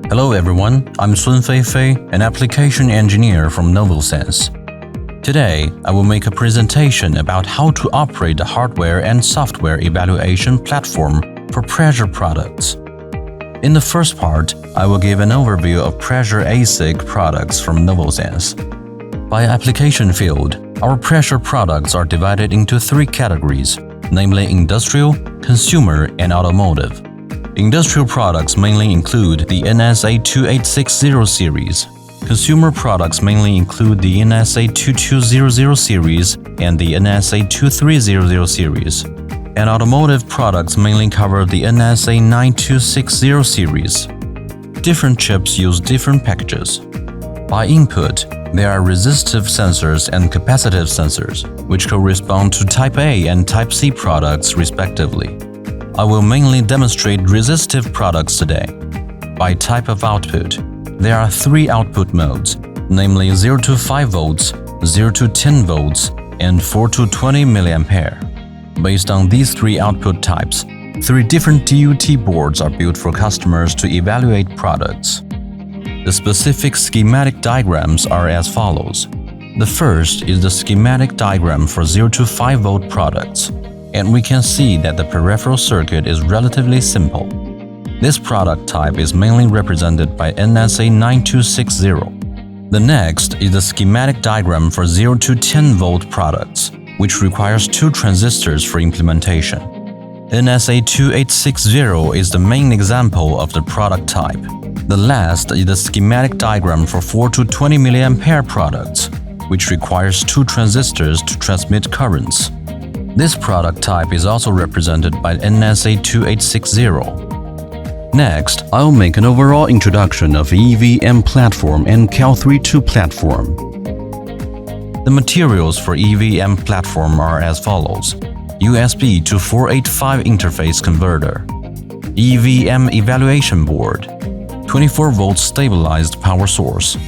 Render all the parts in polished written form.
Hello everyone, I'm Sun Feifei, an application engineer from NOVOSENSE. Today, I will make a presentation about how to operate the hardware and software evaluation platform for pressure products. In the first part, I will give an overview of pressure ASIC products from NOVOSENSE. By application field, our pressure products are divided into three categories, namely industrial, consumer, and automotive. Industrial products mainly include the NSA2860 series. Consumer products mainly include the NSA2200 series and the NSA2300 series. And automotive products mainly cover the NSA9260 series. Different chips use different packages. By input, there are resistive sensors and capacitive sensors, which correspond to Type A and Type C products respectively. I will mainly demonstrate resistive products today. By type of output, there are three output modes, namely 0 to 5 volts, 0 to 10 volts, and 4 to 20 mA. Based on these three output types, three different DUT boards are built for customers to evaluate products. The specific schematic diagrams are as follows. The first is the schematic diagram for 0 to 5 volt products, and we can see that the peripheral circuit is relatively simple. This product type is mainly represented by NSA9260. The next is the schematic diagram for 0 to 10 volt products, which requires two transistors for implementation. NSA2860 is the main example of the product type. The last is the schematic diagram for 4 to 20 mA products, which requires two transistors to transmit currents. This product type is also represented by NSA2860. Next, I'll make an overall introduction of EVM platform and Cal32 platform. The materials for EVM platform are as follows: USB to 485 interface converter, EVM evaluation board, 24-volt stabilized power source,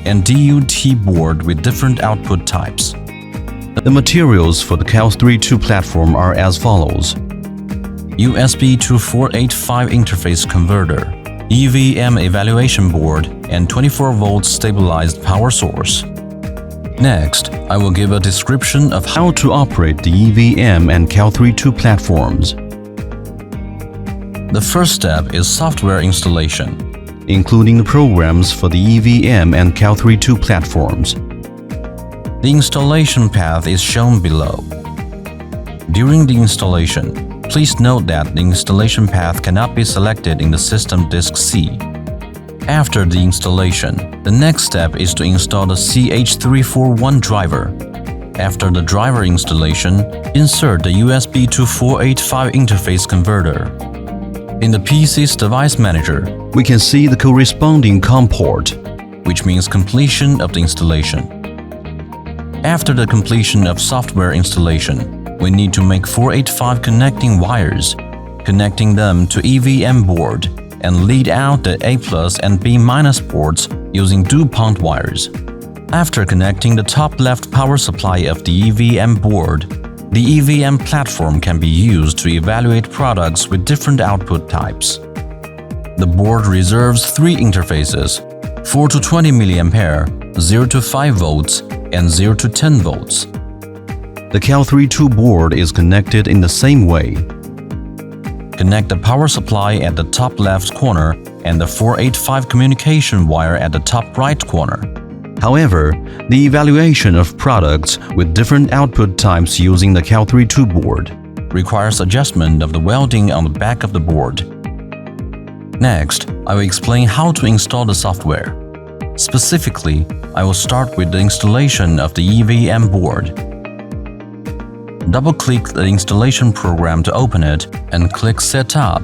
and DUT board with different output types. The materials for the Cal32 platform are as follows: USB to 485 interface converter, EVM evaluation board, and 24-volt stabilized power source. Next, I will give a description of how to operate the EVM and Cal32 platforms. The first step is software installation, including the programs for the EVM and Cal32 platforms. The installation path is shown below. During the installation, please note that the installation path cannot be selected in the system disk C. After the installation, the next step is to install the CH341 driver. After the driver installation, insert the USB to 485 interface converter. In the PC's device manager, we can see the corresponding COM port, which means completion of the installation. After the completion of software installation, we need to make 485 connecting wires, connecting them to EVM board, and lead out the A+ and B- ports using DuPont wires. After connecting the top left power supply of the EVM board, the EVM platform can be used to evaluate products with different output types. The board reserves three interfaces: 4 to 20 mA, 0 to 5 volts, and 0 to 10 volts. The Cal32 board is connected in the same way. Connect the power supply at the top left corner and the 485 communication wire at the top right corner. However, the evaluation of products with different output types using the Cal32 board requires adjustment of the welding on the back of the board. Next, I will explain how to install the software. Specifically, I will start with the installation of the EVM board. Double-click the installation program to open it and click Setup.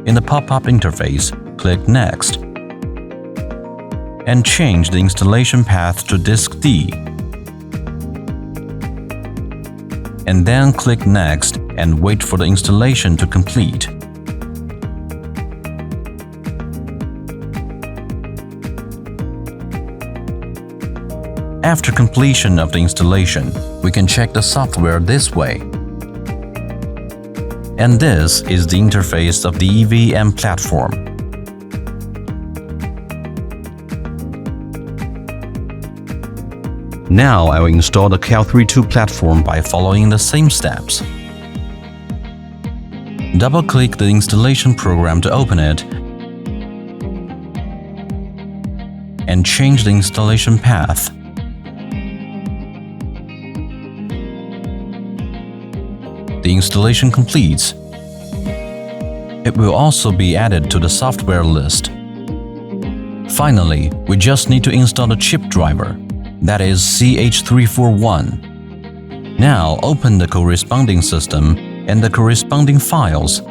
In the pop-up interface, click Next and change the installation path to disk D. And then click Next and wait for the installation to complete. After completion of the installation, we can check the software this way. And this is the interface of the EVM platform. Now I will install the Cal3.2 platform by following the same steps. Double-click the installation program to open it and change the installation path. The installation completes. It will also be added to the software list. Finally, we just need to install the chip driver, that is CH341. Now open the corresponding system and the corresponding files.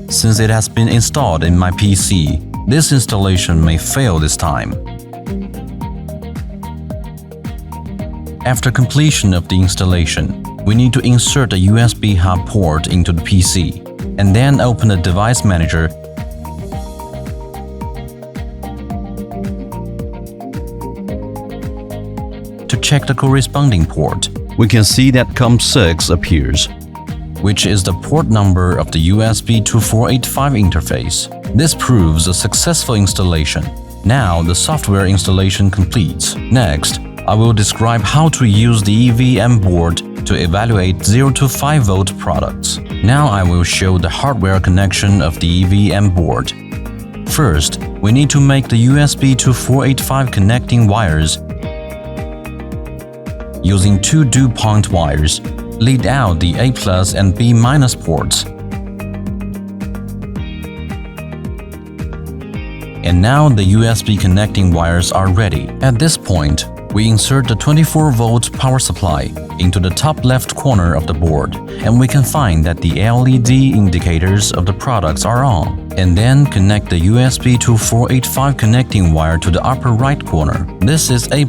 Since it has been installed in my PC, this installation may fail this time. After completion of the installation, we need to insert a USB hub port into the PC and then open the device manager. To check the corresponding port, we can see that COM6 appears, which is the port number of the USB 2485 interface. This proves a successful installation. Now the software installation completes. Next, I will describe how to use the EVM board to evaluate 0 to 5 volt products. Now I will show the hardware connection of the EVM board. First, we need to make the USB 2485 connecting wires. Using two DuPont wires, lead out the A+ and B- ports. And now the USB connecting wires are ready. At this point, we insert the 24-volt power supply into the top left corner of the board, and we can find that the LED indicators of the products are on. And then connect the USB 2485 connecting wire to the upper right corner. This is A+,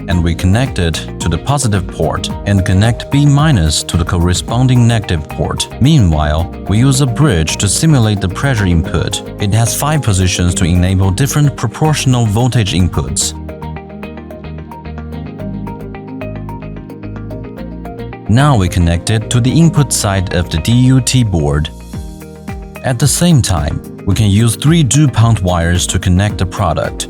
and we connect it to the positive port and connect B- to the corresponding negative port. Meanwhile, we use a bridge to simulate the pressure input. It has 5 positions to enable different proportional voltage inputs. Now we connect it to the input side of the DUT board. At the same time, we can use 3 DuPont wires to connect the product.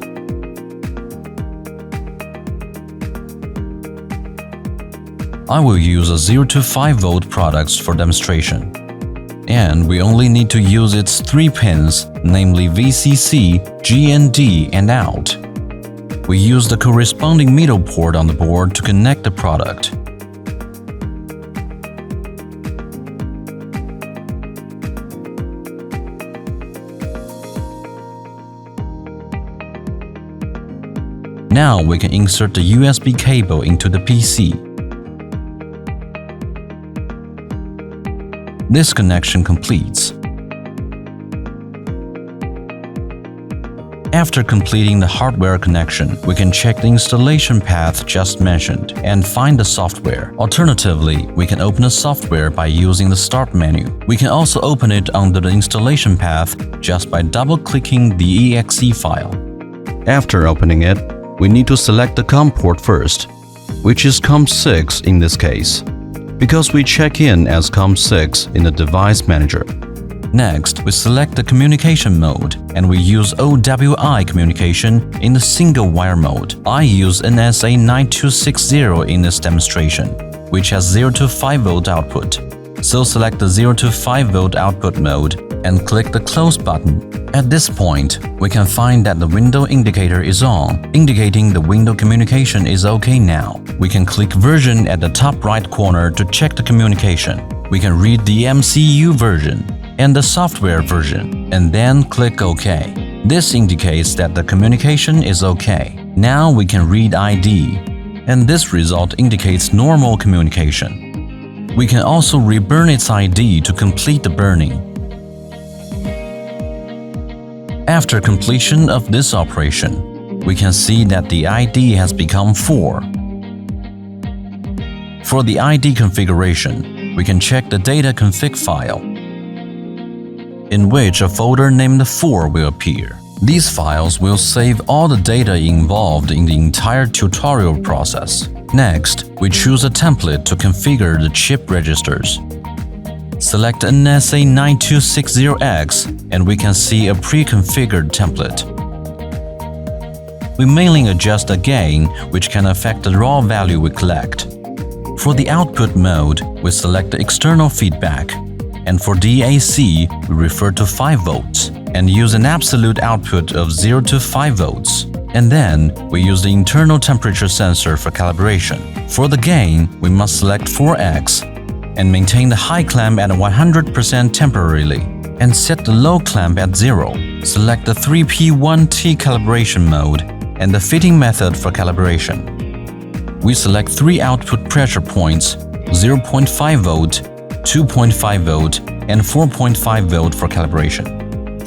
I will use a 0 to 5 volt products for demonstration. And we only need to use its 3 pins, namely VCC, GND, and out. We use the corresponding middle port on the board to connect the product. Now we can insert the USB cable into the PC. This connection completes. After completing the hardware connection, we can check the installation path just mentioned and find the software. Alternatively, we can open the software by using the Start menu. We can also open it under the installation path just by double-clicking the exe file. After opening it, we need to select the COM port first, which is COM6 in this case, because we check in as COM6 in the device manager. Next, we select the communication mode, and we use OWI communication in the single wire mode. I use NSA 9260 in this demonstration, which has 0 to 5 volt output. So select the 0 to 5 volt output mode and click the close button. At this point, we can find that the window indicator is on, indicating the window communication is OK now. We can click version at the top right corner to check the communication. We can read the MCU version and the software version, and then click OK. This indicates that the communication is OK. Now we can read ID, and this result indicates normal communication. We can also reburn its ID to complete the burning. After completion of this operation, we can see that the ID has become 4. For the ID configuration, we can check the data config file, in which a folder named 4 will appear. These files will save all the data involved in the entire tutorial process. Next, we choose a template to configure the chip registers. Select NSA9260X and we can see a pre-configured template. We mainly adjust the gain, which can affect the raw value we collect. For the output mode, we select the external feedback, and for DAC, we refer to 5 volts and use an absolute output of 0 to 5 volts. And then, we use the internal temperature sensor for calibration. For the gain, we must select 4x and maintain the high clamp at 100% temporarily, and set the low clamp at 0. Select the 3P1T calibration mode and the fitting method for calibration. We select 3 output pressure points, 0.5 volt, 2.5 volt, and 4.5 volt for calibration.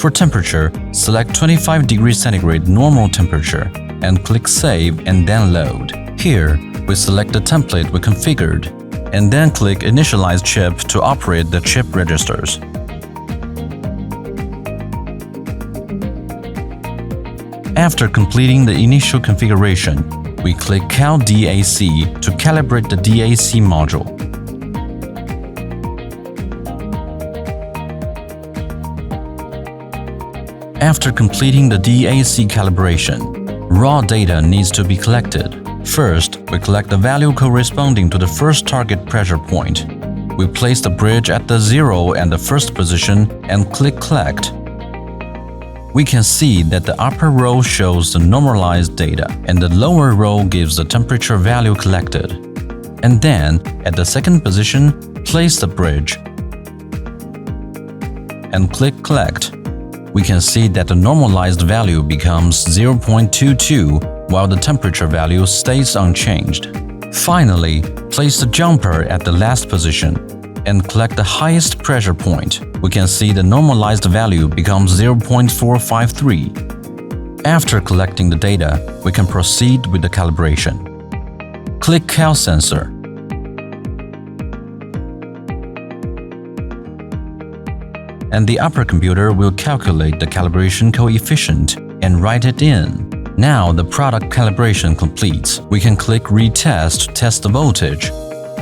For temperature, select 25 degrees centigrade normal temperature and click Save and then Load. Here, we select the template we configured and then click Initialize chip to operate the chip registers. After completing the initial configuration, we click Cal DAC to calibrate the DAC module. After completing the DAC calibration, raw data needs to be collected. First, we collect the value corresponding to the first target pressure point. We place the bridge at the 0 and the first position and click Collect. We can see that the upper row shows the normalized data and the lower row gives the temperature value collected. And then, at the second position, place the bridge and click Collect. We can see that the normalized value becomes 0.22 while the temperature value stays unchanged. Finally, place the jumper at the last position and collect the highest pressure point. We can see the normalized value becomes 0.453. After collecting the data, we can proceed with the calibration. Click Cal Sensor. And the upper computer will calculate the calibration coefficient and write it in. Now the product calibration completes. We can click Retest to test the voltage.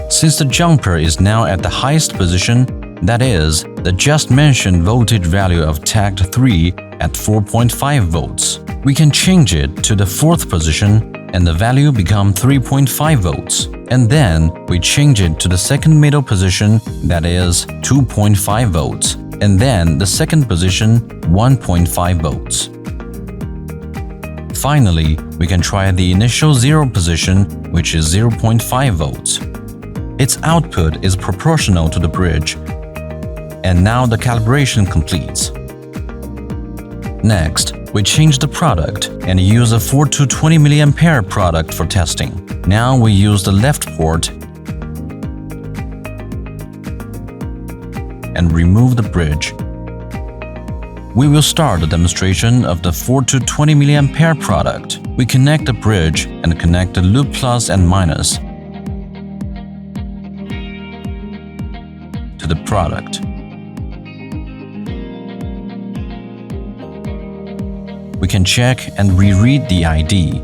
Since the jumper is now at the highest position, that is, the just mentioned voltage value of tagged 3 at 4.5 volts, we can change it to the 4th position and the value become 3.5 volts. And then we change it to the second middle position, that is 2.5 volts, and then the second position 1.5 volts. Finally, we can try the initial 0 position, which is 0.5 volts. Its output is proportional to the bridge. And now the calibration completes. Next, we change the product and use a 4 to 20 mA product for testing. Now we use the left port and remove the bridge. We will start the demonstration of the 4 to 20 mA product. We connect the bridge and connect the loop plus and minus to the product. We can check and reread the ID.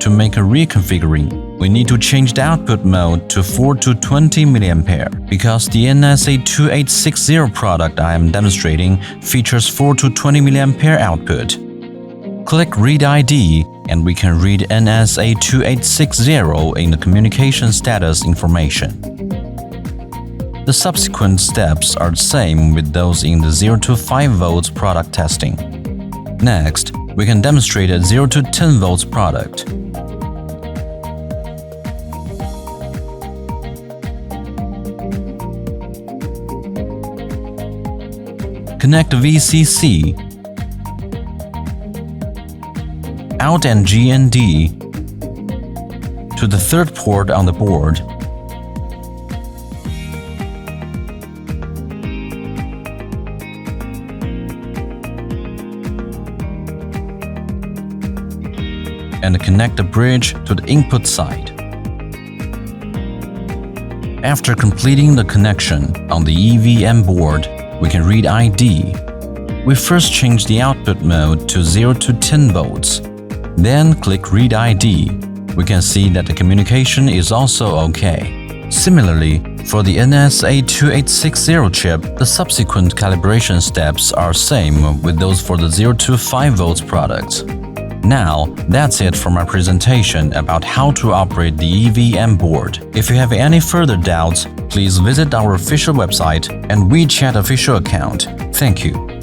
To make a reconfiguring, we need to change the output mode to 4 to 20 mA because the NSA2860 product I am demonstrating features 4 to 20 mA output. Click Read ID and we can read NSA2860 in the communication status information. The subsequent steps are the same with those in the 0 to 5 volts product testing. Next, we can demonstrate a 0 to 10 volts product. Connect VCC, out and GND to the third port on the board. And connect the bridge to the input side. After completing the connection on the EVM board, we can read ID. We first change the output mode to 0 to 10 volts. Then click Read ID. We can see that the communication is also okay. Similarly, for the NSA2860 chip, the subsequent calibration steps are same with those for the 0 to 5 volts product. Now, that's it for my presentation about how to operate the EVM board. If you have any further doubts, please visit our official website and WeChat official account. Thank you.